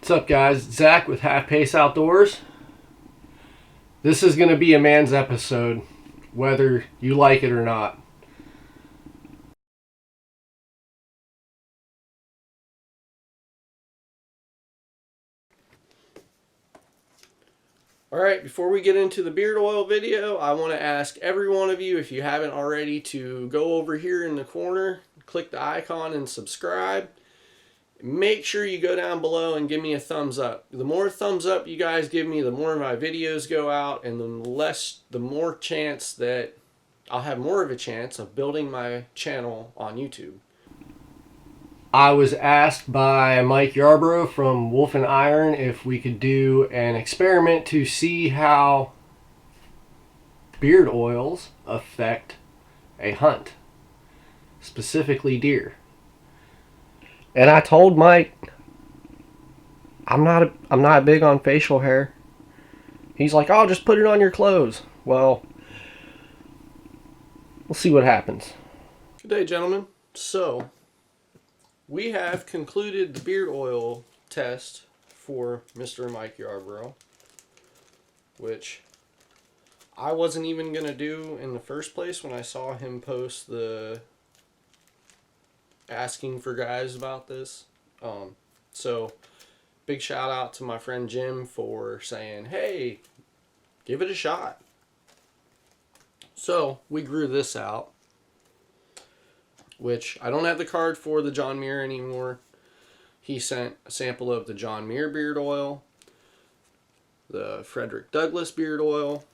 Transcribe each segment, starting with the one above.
What's up, guys? Zach with Half Pace Outdoors. This is going to be a man's episode, whether you like it or not. Alright, before we get into the beard oil video, I want to ask every one of you, if you haven't already, to go over here in the corner, click the icon and subscribe. Make sure you go down below and give me a thumbs up. The more thumbs up you guys give me, the more my videos go out, and the more chance that I'll have more of a chance of building my channel on YouTube. I was asked by Mike Yarbrough from Wolf and Iron if we could do an experiment to see how beard oils affect a hunt, specifically deer. And I told Mike, I'm not big on facial hair. He's like, "Oh, just put it on your clothes." Well, we'll see what happens. Good day, gentlemen. So, we have concluded the beard oil test for Mr. Mike Yarbrough, which I wasn't even going to do in the first place when I saw him post the asking for guys about this. So big shout out to my friend Jim for saying, "Hey, give it a shot." So we grew this out, which I don't have the card for the John Muir anymore. He sent a sample of the John Muir beard oil, the Frederick Douglass beard oil,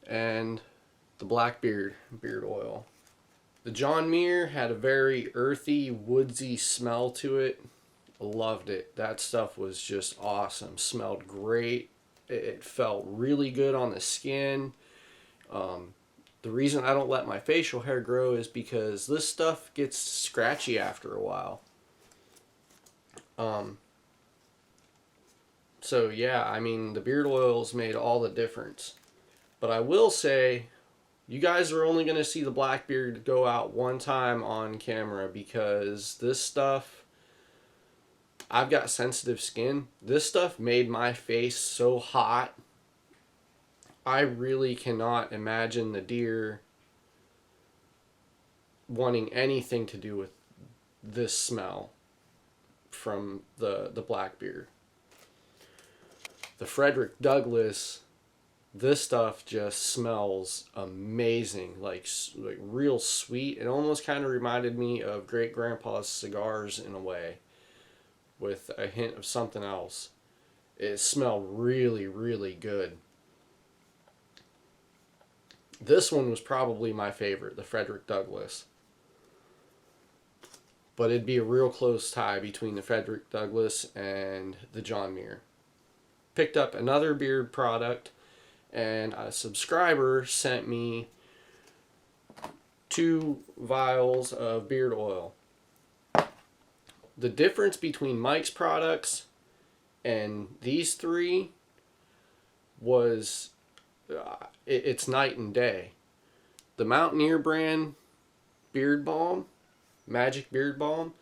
and the Blackbeard beard oil. The John Muir had a very earthy, woodsy smell to it. Loved it. That stuff was just awesome. Smelled great. It felt really good on the skin. The reason I don't let my facial hair grow is because this stuff gets scratchy after a while. So yeah, I mean, the beard oils made all the difference. But I will say, you guys are only going to see the Blackbeard go out one time on camera, because this stuff, I've got sensitive skin. This stuff made my face so hot. I really cannot imagine the deer wanting anything to do with this smell from the Blackbeard. The Frederick Douglass, this stuff just smells amazing, like real sweet. It almost kind of reminded me of Great Grandpa's cigars in a way, with a hint of something else. It smelled really, really good. This one was probably my favorite, the Frederick Douglass. But it'd be a real close tie between the Frederick Douglass and the John Muir. Picked up another beard product, and a subscriber sent me 2 vials of beard oil. The difference between Mike's products and these 3 was, it's night and day. The Mountaineer brand beard balm, Magic Beard Balm,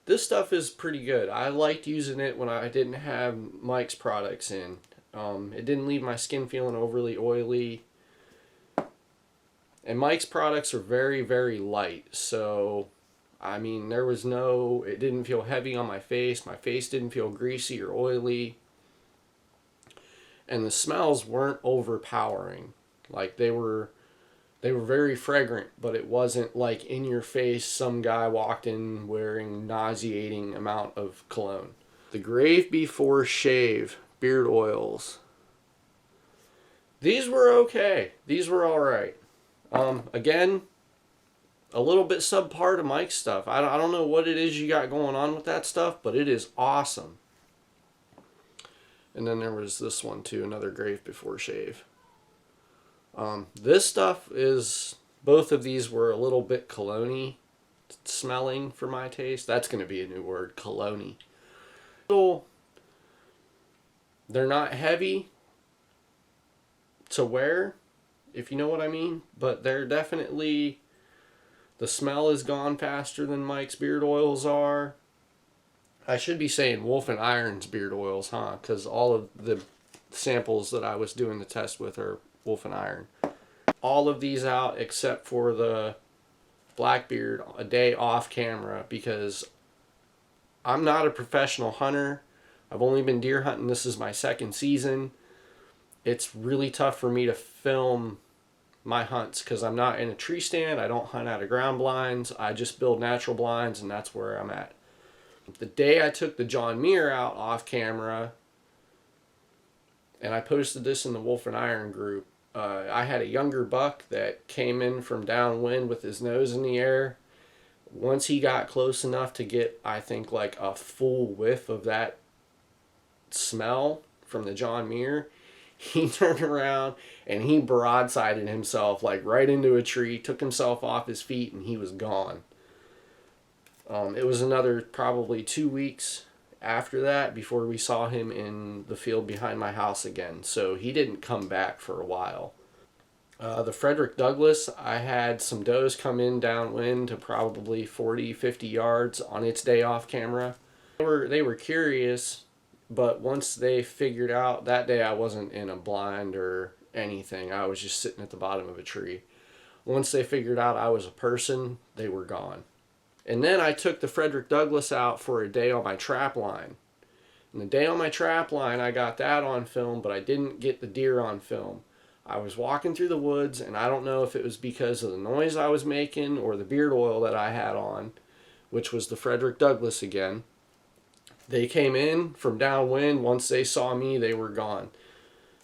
this stuff is pretty good. I liked using it when I didn't have Mike's products in. It didn't leave my skin feeling overly oily. And Mike's products are very, very light. So, I mean, it didn't feel heavy on my face. My face didn't feel greasy or oily. And the smells weren't overpowering. Like, they were very fragrant, but it wasn't like in your face some guy walked in wearing nauseating amount of cologne. The Grave Before Shave beard oils. These were okay. These were alright. Again, a little bit subpar to Mike's stuff. I don't know what it is you got going on with that stuff, but it is awesome. And then there was this one too, another Grave Before Shave. This stuff is, both of these were a little bit cologne-y smelling for my taste. That's going to be a new word, cologne-y. They're not heavy to wear, if you know what I mean, but they're definitely, the smell is gone faster than Mike's beard oils are. I should be saying Wolf and Iron's beard oils, huh? Because all of the samples that I was doing the test with are Wolf and Iron. All of these out except for the Blackbeard a day off camera, because I'm not a professional hunter. I've only been deer hunting. This is my second season. It's really tough for me to film my hunts because I'm not in a tree stand. I don't hunt out of ground blinds. I just build natural blinds, and that's where I'm at. The day I took the John Muir out off camera, and I posted this in the Wolf and Iron group, I had a younger buck that came in from downwind with his nose in the air. Once he got close enough to get, I think, like a full whiff of that smell from the John Muir, he turned around and he broadsided himself like right into a tree, took himself off his feet, and he was gone. It was another probably 2 weeks after that before we saw him in the field behind my house again. So he didn't come back for a while. The Frederick Douglass, I had some does come in downwind to probably 40, 50 yards on its day off camera. They were curious, but once they figured out, that day I wasn't in a blind or anything. I was just sitting at the bottom of a tree. Once they figured out I was a person, they were gone. And then I took the Frederick Douglass out for a day on my trap line. And the day on my trap line, I got that on film, but I didn't get the deer on film. I was walking through the woods, and I don't know if it was because of the noise I was making or the beard oil that I had on, which was the Frederick Douglass again. They came in from downwind. Once they saw me, they were gone.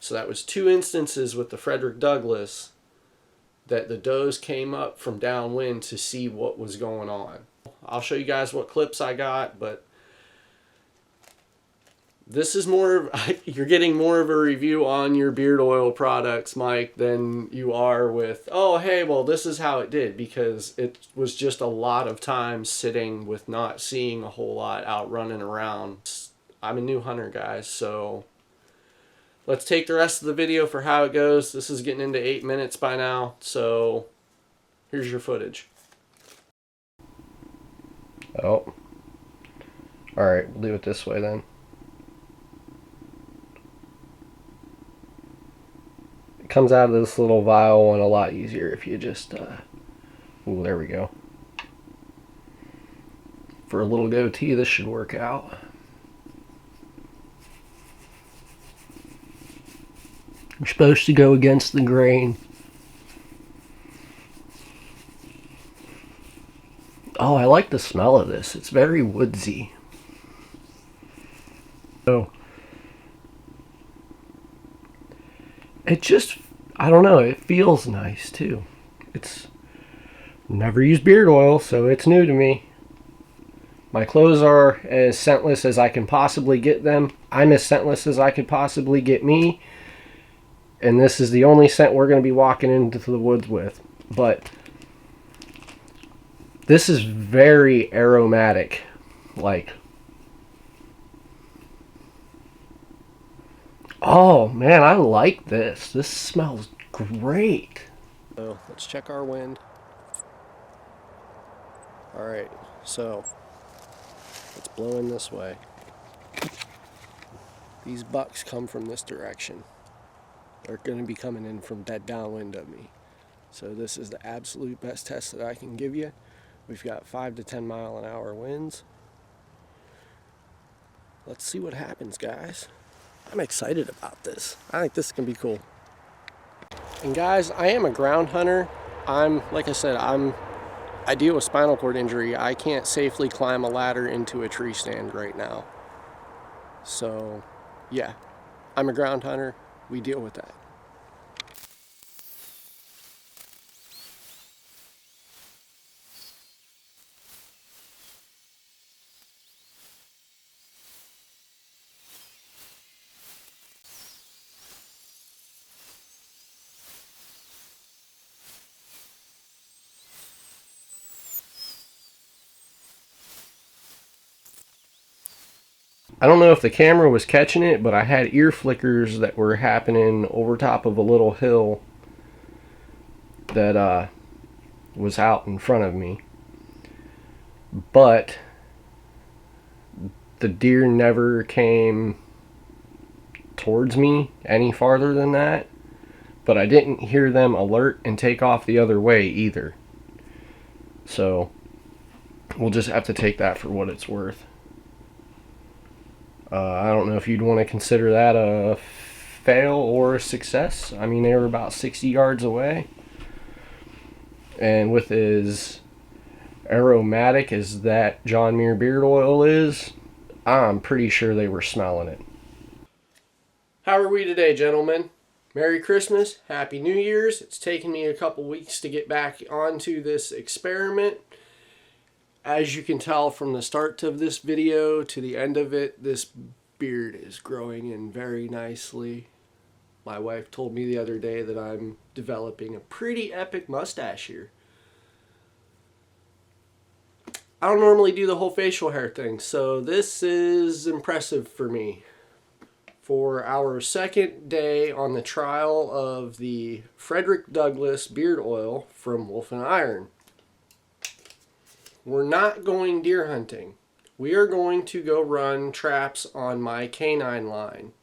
So that was 2 instances with the Frederick Douglass that the does came up from downwind to see what was going on. I'll show you guys what clips I got, but this is more, you're getting more of a review on your beard oil products, Mike, than you are with, oh, hey, well, this is how it did, because it was just a lot of time sitting with not seeing a whole lot out running around. I'm a new hunter, guys, so let's take the rest of the video for how it goes. This is getting into 8 minutes by now, so here's your footage. Oh. Alright, we'll do it this way then. It comes out of this little vial one a lot easier if you just, ooh, there we go. For a little goatee, this should work out. You're supposed to go against the grain. Oh, I like the smell of this. It's very woodsy. Oh. It just, I don't know, it feels nice too. It's, never used beard oil, so it's new to me. My clothes are as scentless as I can possibly get them. I'm as scentless as I could possibly get me. And this is the only scent we're going to be walking into the woods with. But this is very aromatic. Like, oh man, I like this. This smells great. So let's check our wind. Alright, so it's blowing this way. These bucks come from this direction. They're going to be coming in from that downwind of me. So this is the absolute best test that I can give you. We've got 5 to 10 mile an hour winds. Let's see what happens, guys. I'm excited about this. I think this can be cool. And guys, I am a ground hunter. Like I said, I deal with spinal cord injury. I can't safely climb a ladder into a tree stand right now. So, yeah, I'm a ground hunter. We deal with that. I don't know if the camera was catching it, but I had ear flickers that were happening over top of a little hill that was out in front of me. But the deer never came towards me any farther than that, but I didn't hear them alert and take off the other way either. So we'll just have to take that for what it's worth. I don't know if you'd want to consider that a fail or a success. I mean, they were about 60 yards away, and with as aromatic as that John Muir beard oil is, I'm pretty sure they were smelling it. How are we today, gentlemen? Merry Christmas, Happy New Year's. It's taken me a couple weeks to get back onto this experiment. As you can tell from the start of this video to the end of it, this beard is growing in very nicely. My wife told me the other day that I'm developing a pretty epic mustache here. I don't normally do the whole facial hair thing, so this is impressive for me. For our second day on the trial of the Frederick Douglass beard oil from Wolf and Iron. We're not going deer hunting. We are going to go run traps on my canine line,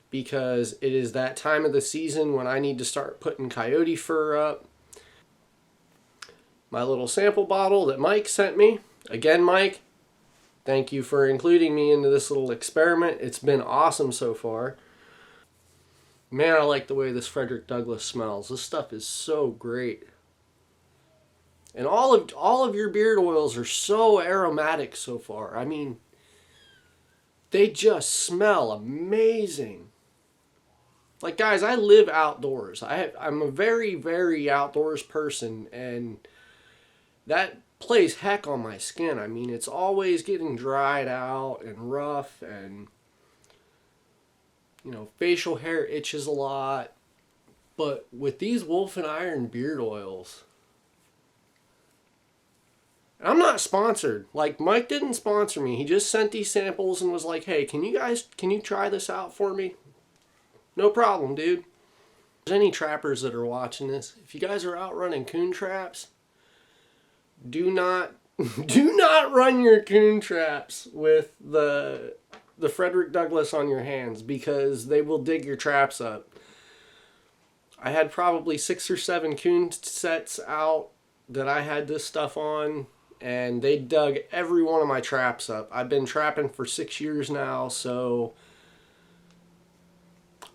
because it is that time of the season when I need to start putting coyote fur up. My little sample bottle that Mike sent me. Again, Mike, thank you for including me into this little experiment. It's been awesome so far. Man, I like the way this Frederick Douglass smells. This stuff is so great. And all of your beard oils are so aromatic so far. I mean, they just smell amazing. Like, guys, I live outdoors. I'm a very, very outdoors person, and that plays heck on my skin. I mean, it's always getting dried out and rough, and, you know, facial hair itches a lot. But with these Wolf and Iron beard oils, and I'm not sponsored. Like, Mike didn't sponsor me. He just sent these samples and was like, hey, can you try this out for me? No problem, dude. If there's any trappers that are watching this, if you guys are out running coon traps, do not run your coon traps with the Frederick Douglass on your hands, because they will dig your traps up. I had probably 6 or 7 coon sets out that I had this stuff on, and they dug every one of my traps up. I've been trapping for 6 years now, so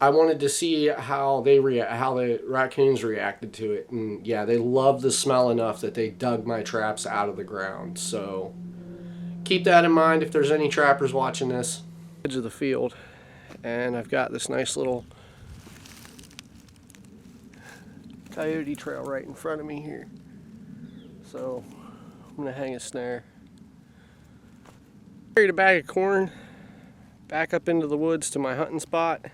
I wanted to see how the raccoons reacted to it. And yeah, they love the smell enough that they dug my traps out of the ground. So keep that in mind if there's any trappers watching this. Edge of the field, and I've got this nice little coyote trail right in front of me here. So I'm gonna hang a snare. Carried a bag of corn back up into the woods to my hunting spot,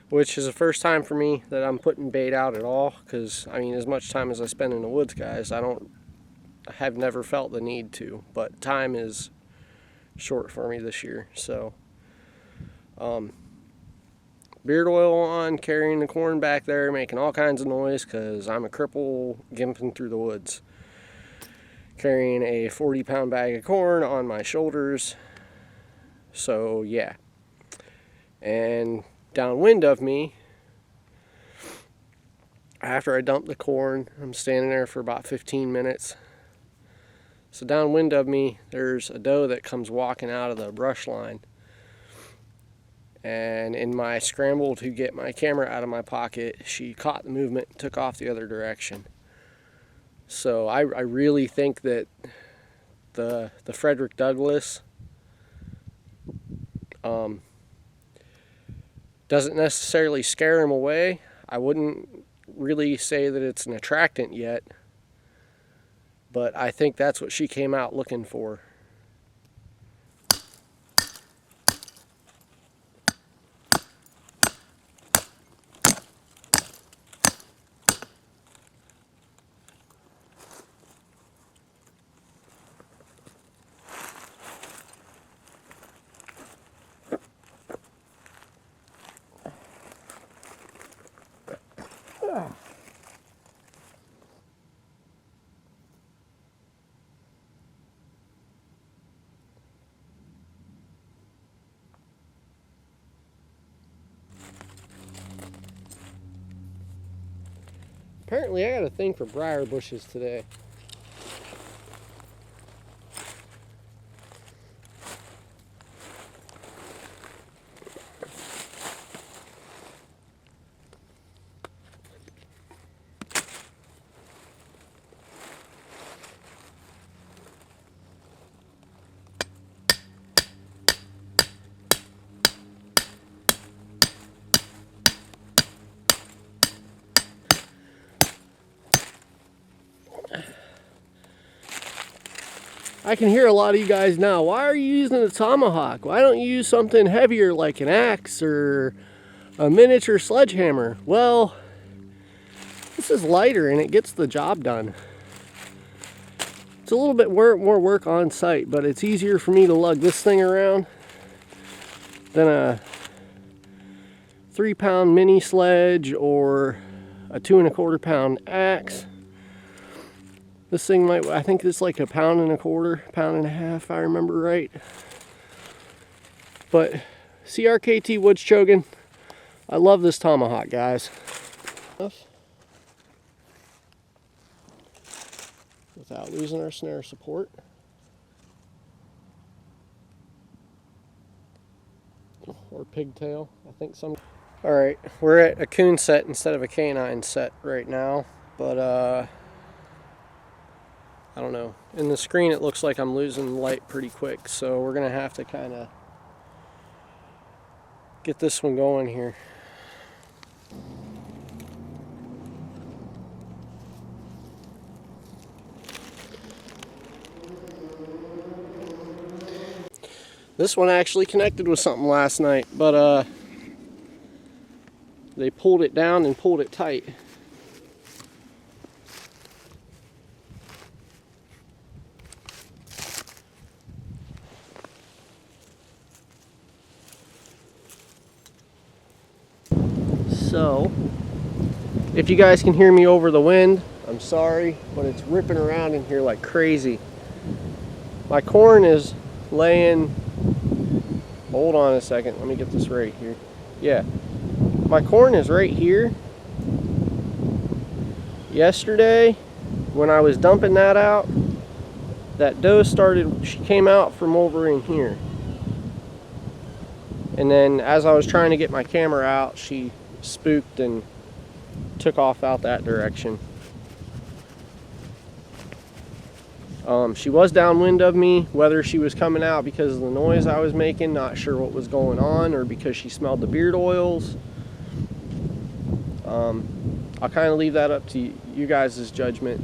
which is the first time for me that I'm putting bait out at all, because I mean, as much time as I spend in the woods, guys, I have never felt the need to, but time is short for me this year. So beard oil on, carrying the corn back there, making all kinds of noise because I'm a cripple gimping through the woods. Carrying a 40-pound bag of corn on my shoulders. So yeah. And downwind of me, after I dump the corn, I'm standing there for about 15 minutes. So downwind of me, there's a doe that comes walking out of the brush line. And in my scramble to get my camera out of my pocket, she caught the movement and took off the other direction. So I really think that the Frederick Douglass doesn't necessarily scare him away. I wouldn't really say that it's an attractant yet, but I think that's what she came out looking for. Apparently I got a thing for briar bushes today. I can hear a lot of you guys now. Why are you using a tomahawk? Why don't you use something heavier like an axe or a miniature sledgehammer? Well, this is lighter and it gets the job done. It's a little bit more work on site, but it's easier for me to lug this thing around than a 3-pound mini sledge or a 2 1/4 pound axe. This thing might, I think it's like 1 1/4 pounds, 1.5 pounds, if I remember right. But CRKT Woodschogan, I love this tomahawk, guys. Without losing our snare support. Or pigtail, I think some. Alright, we're at a coon set instead of a canine set right now, but I don't know. In the screen it looks like I'm losing light pretty quick, so we're gonna have to kind of get this one going here. This one actually connected with something last night, but they pulled it down and pulled it tight. So, if you guys can hear me over the wind, I'm sorry, but it's ripping around in here like crazy. My corn is laying, hold on a second, let me get this right here. Yeah, my corn is right here. Yesterday, when I was dumping that out, that doe she came out from over in here. And then as I was trying to get my camera out, she spooked and took off out that direction. She was downwind of me, whether she was coming out because of the noise I was making, not sure what was going on, or because she smelled the beard oils. I'll kind of leave that up to you guys' judgment.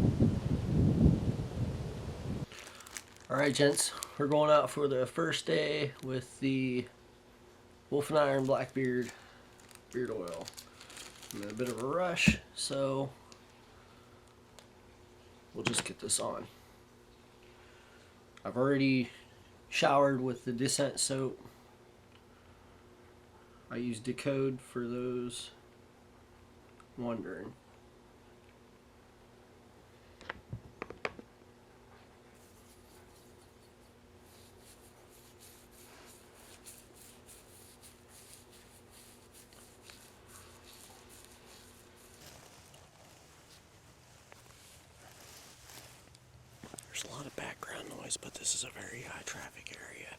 Alright gents, we're going out for the first day with the Wolf and Iron Blackbeard beard oil. I'm in a bit of a rush, so we'll just get this on. I've already showered with the Descent soap. I use Decode for those wondering. There's a lot of background noise, but this is a very high traffic area.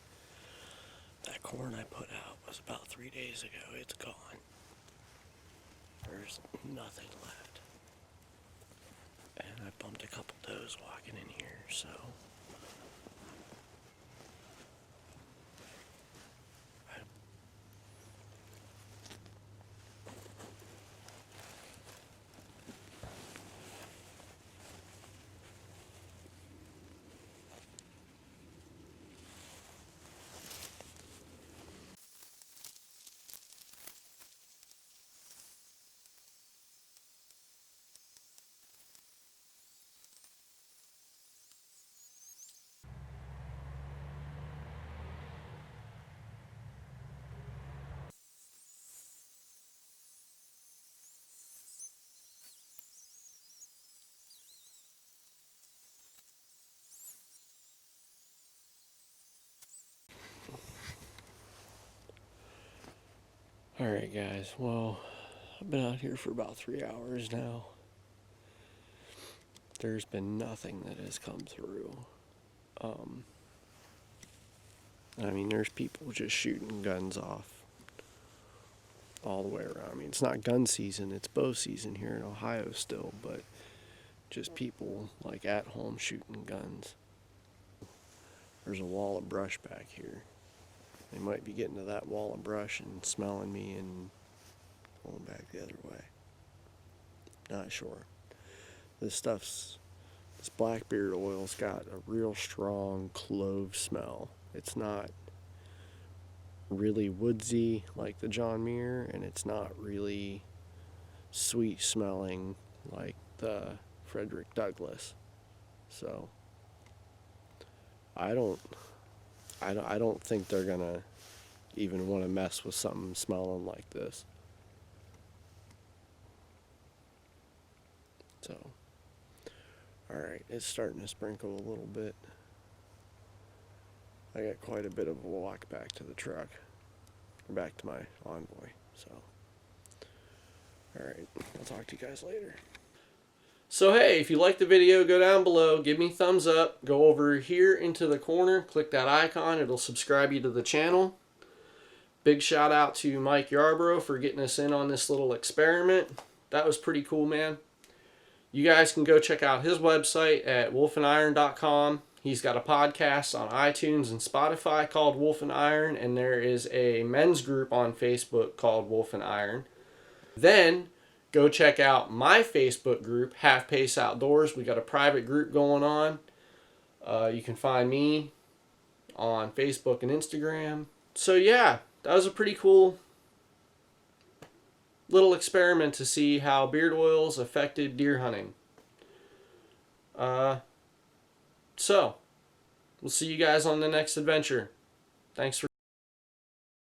That corn I put out was about 3 days ago. It's gone. There's nothing left. And I bumped a couple does walking in here, so alright guys, well, I've been out here for about 3 hours now. there's been nothing that has come through. I mean, there's people just shooting guns off all the way around. I mean, it's not gun season, it's bow season here in Ohio still, but just people like at home shooting guns. There's a wall of brush back here. They might be getting to that wall of brush and smelling me and going back the other way. Not sure. This blackbeard oil's got a real strong clove smell. It's not really woodsy like the John Muir, and it's not really sweet smelling like the Frederick Douglass. So I don't think they're gonna even want to mess with something smelling like this. So, alright, it's starting to sprinkle a little bit. I got quite a bit of a walk back to the truck, back to my Envoy. So, alright, I'll talk to you guys later. So hey, if you like the video, go down below, give me a thumbs up, go over here into the corner, click that icon, it'll subscribe you to the channel. Big shout out to Mike Yarbrough for getting us in on this little experiment. That was pretty cool, man. You guys can go check out his website at wolfandiron.com. He's got a podcast on iTunes and Spotify called Wolf and Iron, and there is a men's group on Facebook called Wolf and Iron. Then go check out my Facebook group, Half Pace Outdoors. We got a private group going on. You can find me on Facebook and Instagram. So yeah, that was a pretty cool little experiment to see how beard oils affected deer hunting. So, we'll see you guys on the next adventure. Thanks for